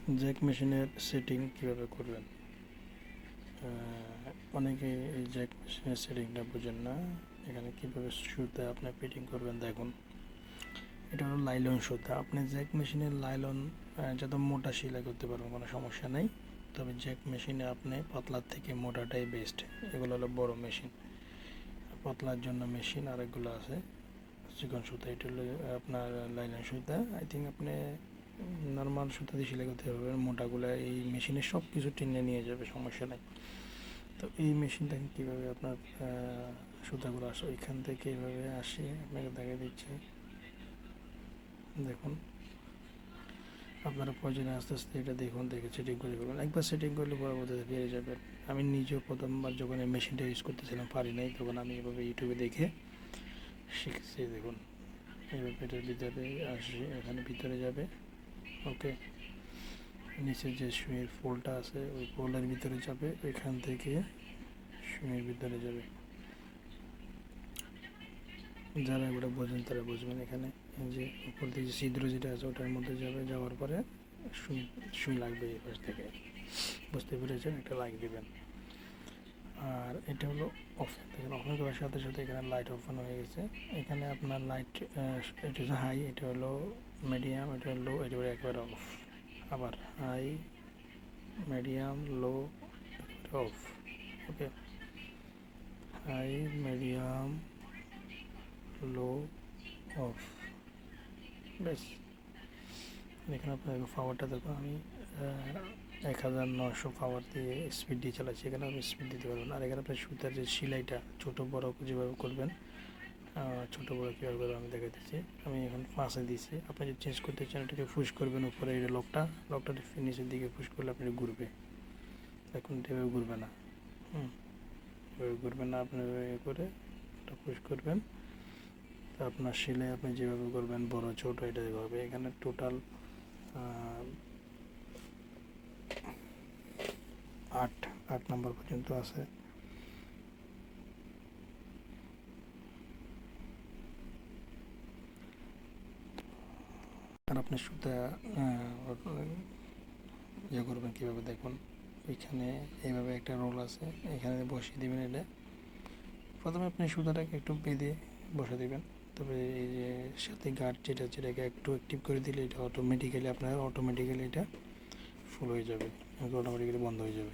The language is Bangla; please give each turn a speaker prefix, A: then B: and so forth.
A: জ্যাক মেশিনের সেটিং কীভাবে করবেন। অনেকে এই জ্যাক মেশিনের সেটিংটা বোঝেন না। এখানে কীভাবে সুতা আপনি ফিটিং করবেন দেখুন। এটা হলো লাইলন সুতা। আপনি জ্যাক মেশিনের লাইলন যত মোটা সেলাই করতে পারবেন, কোনো সমস্যা নেই। তবে জ্যাক মেশিনে আপনি পাতলার থেকে মোটাটাই বেস্ট। এগুলো হলো বড় মেশিন, পাতলার জন্য মেশিন আরেকগুলো আছে চিকন সুতা। এটা হলো আপনার লাইলন সুতা। আই থিঙ্ক আপনি নর্মাল সুতা দিয়ে সেলাই করতে পারবেন। মোটাগুলো এই মেশিনে সব কিছু টেনে নিয়ে যাবে, সমস্যা নেই। তো এই মেশিনটা কীভাবে আপনার সুতাগুলো আসে ওইখান থেকে এইভাবে আসে আপনাকে দেখা দিচ্ছি। দেখুন, আপনারা প্রয়োজনে আস্তে আস্তে এটা দেখুন, দেখে সেটিং করে ফেলবেন। একবার সেটিং করলে পরবর্তীতে পেরে যাবেন। আমি নিজেও প্রথমবার যখন এই মেশিনটা ইউজ করতেছিলাম পারি নাই, তখন আমি এভাবে ইউটিউবে দেখে শিখেছি। দেখুন এইভাবে এটার ভিতরে আসে, এখানে ভিতরে যাবে। ওকে, নিচে যে সুইয়ের ফোল্ডটা আছে ওই ফোল্ডের ভিতরে যাবে, ওইখান থেকে সুইয়ের ভিতরে যাবে। যারা এগুলো বোঝেন তারা বুঝবেন। এখানে যে উপর দিকে যে ছিদ্র যেটা আছে ওটার মধ্যে যাবে, যাওয়ার পরে সুই লাগবে এই পাশ থেকে। বুঝতে পেরেছেন? একটা লাইক দেবেন। আর এটা হলো অফেন। দেখেন অফেন করার সাথে সাথে এখানে লাইট ওপেন হয়ে গেছে। এখানে আপনার লাইট এটা হচ্ছে হাই, এটা হলো মিডিয়াম, এটা হলো লো, এটা হলো একবার অফ। আবার high, medium, low, off. Okay, high, medium, low, off. বেশ, এখানে আপনার পাওয়ারটা দেখুন। আমি 1900 পাওয়ার দিয়ে স্পিড দিয়ে চালাচ্ছি। এখানে আপনি স্পিড দিতে পারবেন। আর এখানে আপনার সুতার যে সেলাইটা ছোটো বড়ো যেভাবে করবেন, ছোটো বড়ো কীভাবে করবেন আমি দেখাতেছি। আমি এখন 5-এ দিয়েছি। আপনি যদি চেঞ্জ করতে চান এটাকে পুশ করবেন উপরে, এই লকটা নিচের দিকে পুশ করলে আপনি ঘুরবে। এখন এটা এভাবে ঘুরবে না, এভাবে ঘুরবে না। আপনি এভাবে করে এটা পুশ করবেন। তো আপনার সেলাই আপনি যেভাবে করবেন, বড় ছোটো এটা হবে। এখানে টোটাল 8 নম্বর পর্যন্ত আছে। আর আপনি সুতা ইয়ে করবেন কীভাবে দেখুন। এখানে এইভাবে একটা রোল আছে, এখানে বসিয়ে দেবেন। এটা প্রথমে আপনি সুতাটাকে একটু বেঁধে বসে দেবেন। তবে এই যে সাথে গার্ড যেটাকে একটু অ্যাক্টিভ করে দিলে এটা অটোমেটিক্যালি এটা ফুল হয়ে যাবে, অটোমেটিক্যালি বন্ধ হয়ে যাবে।